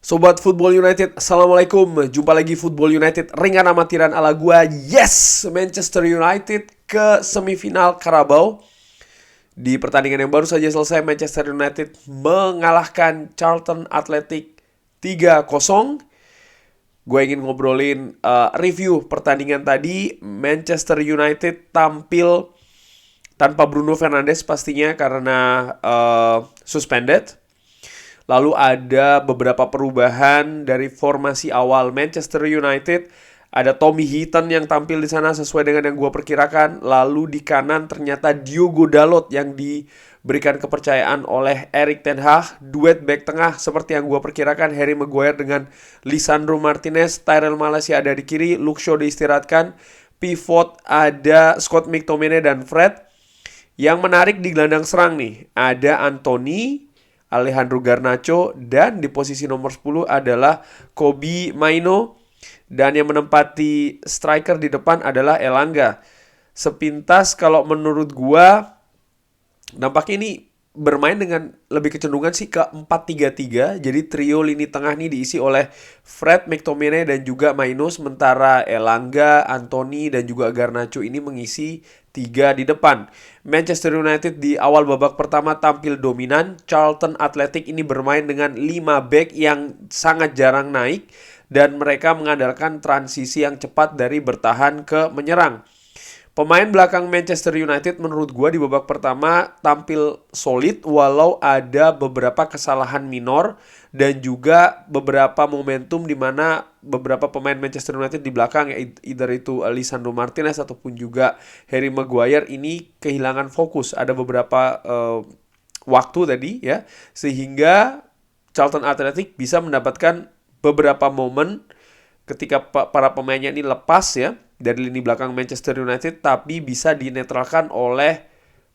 Sobat Football United, Assalamualaikum. Jumpa lagi Football United, ringan amatiran ala gua. Yes, Manchester United ke semifinal Carabao. Di pertandingan yang baru saja selesai, Manchester United mengalahkan Charlton Athletic 3-0. Gue ingin ngobrolin review pertandingan tadi. Manchester United tampil tanpa Bruno Fernandes pastinya karena suspended. Lalu ada beberapa perubahan dari formasi awal Manchester United. Ada Tommy Heaton yang tampil di sana sesuai dengan yang gue perkirakan. Lalu di kanan ternyata Diogo Dalot yang diberikan kepercayaan oleh Erik ten Hag. Duet back tengah seperti yang gue perkirakan, Harry Maguire dengan Lisandro Martinez. Tyrell Malacia ada di kiri, Luke Shaw diistirahatkan. Pivot ada Scott McTominay dan Fred. Yang menarik di gelandang serang nih, ada Anthony, Alejandro Garnacho, dan di posisi nomor 10 adalah Kobbie Mainoo. Dan yang menempati striker di depan adalah Elanga. Sepintas kalau menurut gua, nampaknya ini bermain dengan lebih kecenderungan sih ke 4-3-3. Jadi trio lini tengah ini diisi oleh Fred, McTominay, dan juga Mainoo. Sementara Elanga, Anthony, dan juga Garnacho ini mengisi 3 di depan. Manchester United di awal babak pertama tampil dominan. Charlton Athletic ini bermain dengan 5 back yang sangat jarang naik. Dan mereka mengandalkan transisi yang cepat dari bertahan ke menyerang. Pemain belakang Manchester United menurut gue di babak pertama tampil solid walau ada beberapa kesalahan minor dan juga beberapa momentum di mana beberapa pemain Manchester United di belakang, either itu Lisandro Martinez ataupun juga Harry Maguire, ini kehilangan fokus. Ada beberapa waktu tadi ya, sehingga Charlton Athletic bisa mendapatkan beberapa momen ketika para pemainnya ini lepas ya dari lini belakang Manchester United, tapi bisa dinetralkan oleh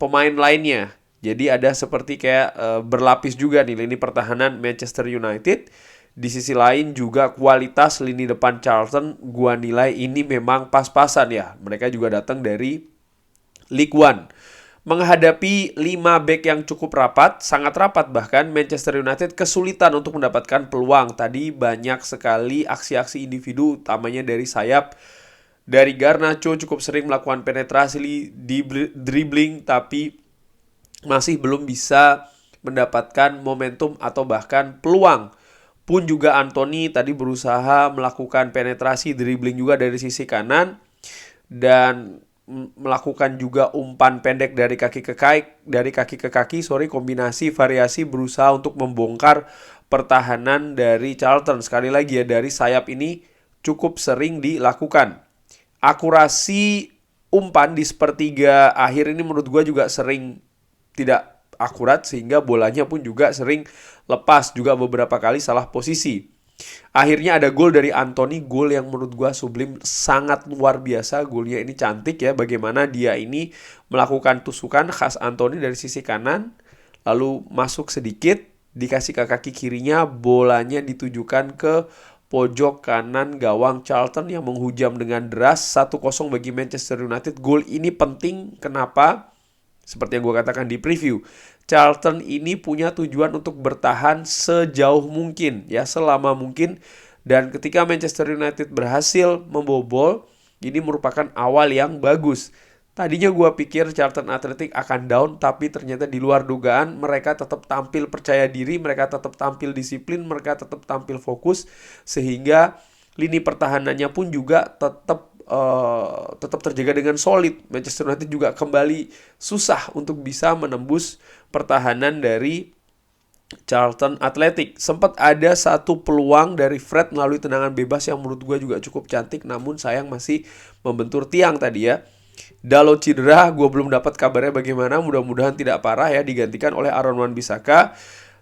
pemain lainnya. Jadi ada seperti kayak berlapis juga nih lini pertahanan Manchester United. Di sisi lain juga kualitas lini depan Charlton gua nilai ini memang pas-pasan ya. Mereka juga datang dari League One. Menghadapi 5 back yang cukup rapat, sangat rapat bahkan, Manchester United kesulitan untuk mendapatkan peluang. Tadi banyak sekali aksi-aksi individu, utamanya dari sayap. Dari Garnacho cukup sering melakukan penetrasi di dribbling, tapi masih belum bisa mendapatkan momentum atau bahkan peluang. Pun juga Anthony tadi berusaha melakukan penetrasi dribbling juga dari sisi kanan. Dan melakukan juga umpan pendek dari kaki ke kaki, kombinasi variasi berusaha untuk membongkar pertahanan dari Charlton. Sekali lagi ya, dari sayap ini cukup sering dilakukan. Akurasi umpan di sepertiga akhir ini menurut gue juga sering tidak akurat, sehingga bolanya pun juga sering lepas, juga beberapa kali salah posisi. Akhirnya ada gol dari Anthony, gol yang menurut gue sublim, sangat luar biasa. Golnya ini cantik ya, bagaimana dia ini melakukan tusukan khas Anthony dari sisi kanan, lalu masuk sedikit, dikasih ke kaki kirinya, bolanya ditujukan ke pojok kanan gawang Charlton yang menghujam dengan deras. 1-0 bagi Manchester United. Gol ini penting, kenapa? Seperti yang gue katakan di preview, Charlton ini punya tujuan untuk bertahan sejauh mungkin, ya, selama mungkin. Dan ketika Manchester United berhasil membobol, ini merupakan awal yang bagus. Tadinya gue pikir Charlton Athletic akan down, tapi ternyata di luar dugaan. Mereka tetap tampil percaya diri, mereka tetap tampil disiplin, mereka tetap tampil fokus, sehingga lini pertahanannya pun juga tetap terjaga dengan solid. Manchester United juga kembali susah untuk bisa menembus pertahanan dari Charlton Athletic. Sempat ada satu peluang dari Fred melalui tendangan bebas yang menurut gue juga cukup cantik, namun sayang masih membentur tiang tadi ya. Dalot cedera, gue belum dapat kabarnya bagaimana, mudah-mudahan tidak parah ya, digantikan oleh Aaron Wan-Bissaka.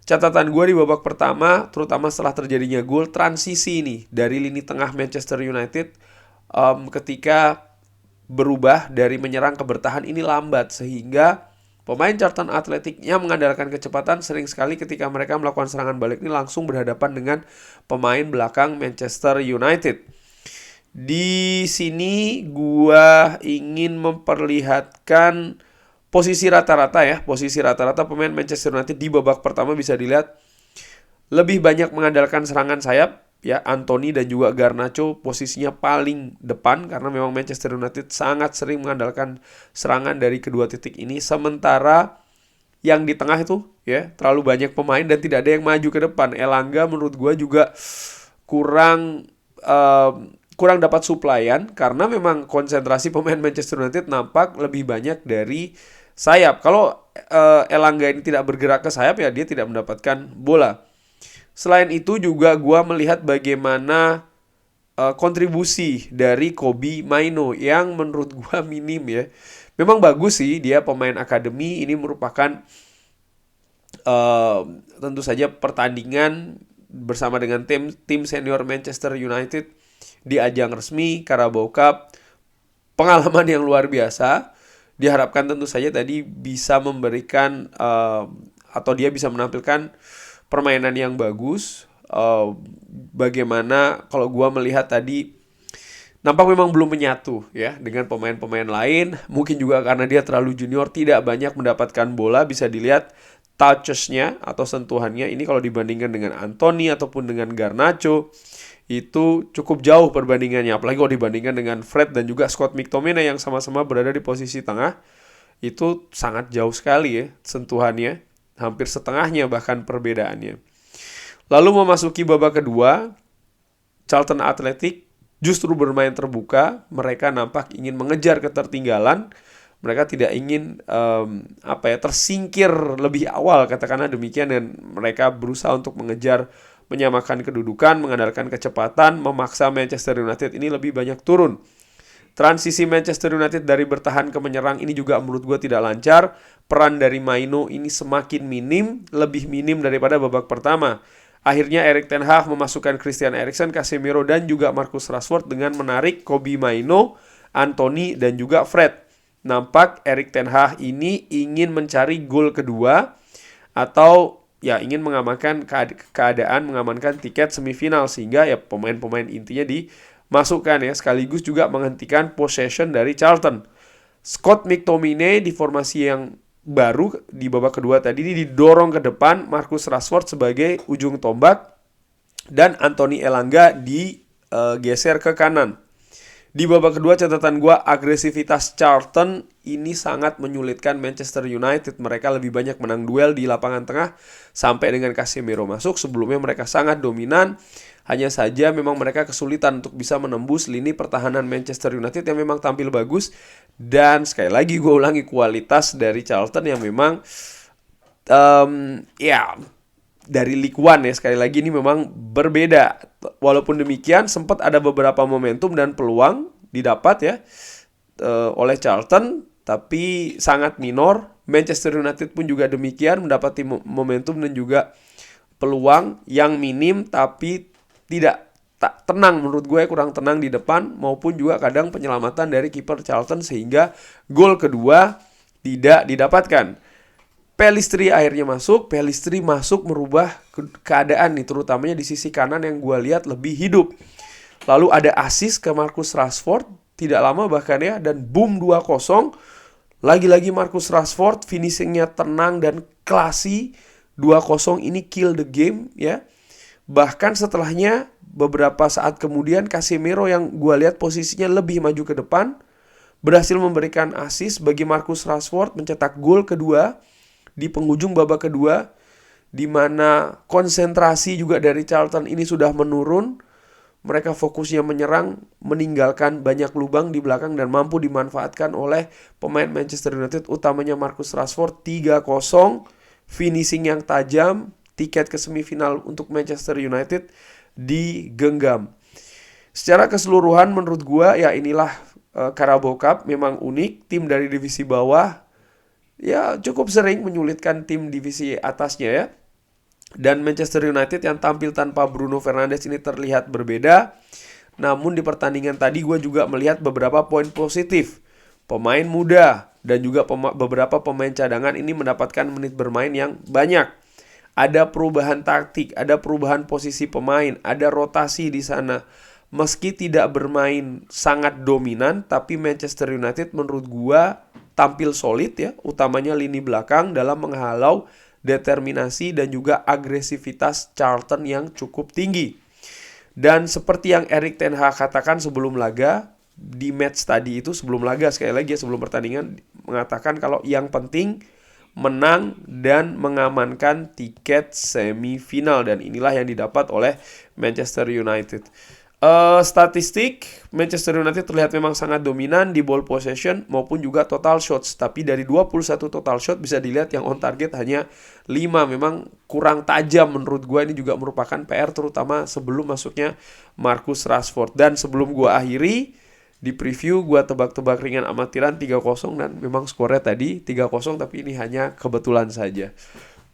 Catatan gue di babak pertama, terutama setelah terjadinya gol, transisi ini dari lini tengah Manchester United ketika berubah dari menyerang ke bertahan ini lambat, sehingga pemain Charlton Athletic yang mengandalkan kecepatan sering sekali ketika mereka melakukan serangan balik ini langsung berhadapan dengan pemain belakang Manchester United. Di sini gua ingin memperlihatkan posisi rata-rata ya. Posisi rata-rata pemain Manchester United di babak pertama bisa dilihat lebih banyak mengandalkan serangan sayap, ya Anthony dan juga Garnacho posisinya paling depan karena memang Manchester United sangat sering mengandalkan serangan dari kedua titik ini. Sementara yang di tengah itu ya terlalu banyak pemain dan tidak ada yang maju ke depan. Elanga menurut gue juga kurang kurang dapat suplaian karena memang konsentrasi pemain Manchester United nampak lebih banyak dari sayap. Kalau Elanga ini tidak bergerak ke sayap ya dia tidak mendapatkan bola. Selain itu juga gue melihat bagaimana kontribusi dari Kobbie Mainoo yang menurut gue minim ya. Memang bagus sih dia pemain akademi, ini merupakan tentu saja pertandingan bersama dengan tim senior Manchester United di ajang resmi Carabao Cup. Pengalaman yang luar biasa. Diharapkan tentu saja tadi bisa memberikan atau dia bisa menampilkan permainan yang bagus. Bagaimana kalau gua melihat tadi nampak memang belum menyatu ya dengan pemain-pemain lain. Mungkin juga karena dia terlalu junior tidak banyak mendapatkan bola. Bisa dilihat touches-nya atau sentuhannya ini kalau dibandingkan dengan Anthony ataupun dengan Garnacho itu cukup jauh perbandingannya. Apalagi kalau dibandingkan dengan Fred dan juga Scott McTominay yang sama-sama berada di posisi tengah. Itu sangat jauh sekali ya sentuhannya. Hampir setengahnya bahkan perbedaannya. Lalu memasuki babak kedua, Charlton Athletic justru bermain terbuka. Mereka nampak ingin mengejar ketertinggalan. Mereka tidak ingin tersingkir lebih awal katakanlah demikian, dan mereka berusaha untuk mengejar menyamakan kedudukan, mengandalkan kecepatan, memaksa Manchester United ini lebih banyak turun. Transisi Manchester United dari bertahan ke menyerang ini juga menurut gue tidak lancar. Peran dari Mainoo ini semakin minim, lebih minim daripada babak pertama. Akhirnya Erik ten Hag memasukkan Christian Eriksen, Casemiro dan juga Marcus Rashford dengan menarik Kobbie Mainoo, Anthony dan juga Fred. Nampak Erik ten Hag ini ingin mencari gol kedua atau ya ingin mengamankan keadaan, mengamankan tiket semifinal sehingga ya pemain-pemain intinya dimasukkan ya, sekaligus juga menghentikan possession dari Charlton. Scott McTominay di formasi yang baru di babak kedua tadi ini didorong ke depan, Marcus Rashford sebagai ujung tombak dan Anthony Elanga digeser ke kanan. Di babak kedua catatan gue, agresivitas Charlton ini sangat menyulitkan Manchester United. Mereka lebih banyak menang duel di lapangan tengah sampai dengan Casemiro masuk. Sebelumnya mereka sangat dominan. Hanya saja memang mereka kesulitan untuk bisa menembus lini pertahanan Manchester United yang memang tampil bagus. Dan sekali lagi gue ulangi, kualitas dari Charlton yang memang dari League One ya, sekali lagi ini memang berbeda. Walaupun demikian sempat ada beberapa momentum dan peluang didapat ya oleh Charlton, tapi sangat minor. Manchester United pun juga demikian, mendapati momentum dan juga peluang yang minim, tapi tidak tenang, menurut gue kurang tenang di depan, maupun juga kadang penyelamatan dari kiper Charlton sehingga gol kedua tidak didapatkan. Pellistri akhirnya masuk. Pellistri masuk merubah keadaan nih, terutamanya di sisi kanan yang gue lihat lebih hidup. Lalu ada assist ke Marcus Rashford tidak lama bahkan ya, dan boom 2-0. Lagi-lagi Marcus Rashford finishingnya tenang dan classy. 2-0 ini kill the game ya. Bahkan setelahnya beberapa saat kemudian Casemiro yang gue lihat posisinya lebih maju ke depan berhasil memberikan assist bagi Marcus Rashford mencetak gol kedua di penghujung babak kedua, di mana konsentrasi juga dari Charlton ini sudah menurun. Mereka fokusnya menyerang, meninggalkan banyak lubang di belakang dan mampu dimanfaatkan oleh pemain Manchester United, utamanya Marcus Rashford. 3-0, finishing yang tajam, tiket ke semifinal untuk Manchester United digenggam. Secara keseluruhan menurut gua ya inilah Carabao Cup, memang unik. Tim dari divisi bawah ya cukup sering menyulitkan tim divisi atasnya ya. Dan Manchester United yang tampil tanpa Bruno Fernandes ini terlihat berbeda. Namun di pertandingan tadi gue juga melihat beberapa poin positif. Pemain muda dan juga beberapa pemain cadangan ini mendapatkan menit bermain yang banyak. Ada perubahan taktik, ada perubahan posisi pemain, ada rotasi di sana. Meski tidak bermain sangat dominan, tapi Manchester United menurut gue tampil solid ya, utamanya lini belakang dalam menghalau determinasi dan juga agresivitas Charlton yang cukup tinggi. Dan seperti yang Erik ten Hag katakan sebelum laga, di match tadi itu sebelum laga, sekali lagi sebelum pertandingan, mengatakan kalau yang penting menang dan mengamankan tiket semifinal, dan inilah yang didapat oleh Manchester United. Statistik Manchester United terlihat memang sangat dominan di ball possession maupun juga total shots, tapi dari 21 total shot bisa dilihat yang on target hanya 5. Memang kurang tajam menurut gue. Ini juga merupakan PR terutama sebelum masuknya Marcus Rashford. Dan sebelum gue akhiri di preview, gue tebak-tebak ringan amatiran 3-0, dan memang skornya tadi 3-0, tapi ini hanya kebetulan saja.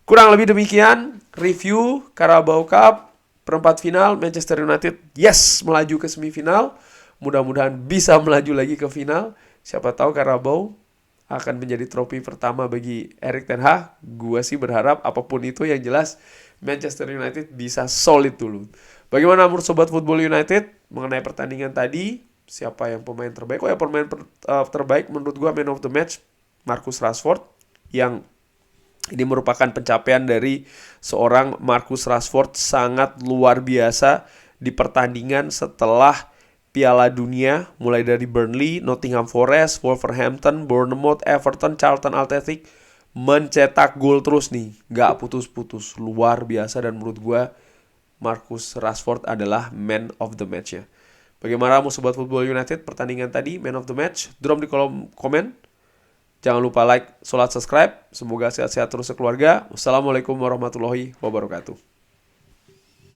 Kurang lebih demikian review Carabao Cup perempat final. Manchester United yes melaju ke semifinal. Mudah-mudahan bisa melaju lagi ke final. Siapa tahu Carabao akan menjadi trofi pertama bagi Erik ten Hag. Gue sih berharap apapun itu, yang jelas Manchester United bisa solid dulu. Bagaimana menurut Sobat Football United mengenai pertandingan tadi? Siapa yang pemain terbaik? Pemain terbaik menurut gue man of the match Marcus Rashford, yang ini merupakan pencapaian dari seorang Marcus Rashford sangat luar biasa di pertandingan setelah Piala Dunia, mulai dari Burnley, Nottingham Forest, Wolverhampton, Bournemouth, Everton, Charlton Athletic, mencetak gol terus nih, gak putus-putus, luar biasa. Dan menurut gue Marcus Rashford adalah man of the match ya. Bagaimana Sobat Football United pertandingan tadi, man of the match? Drop di kolom komen. Jangan lupa like, subscribe. Semoga sehat-sehat terus sekeluarga. Wassalamualaikum warahmatullahi wabarakatuh.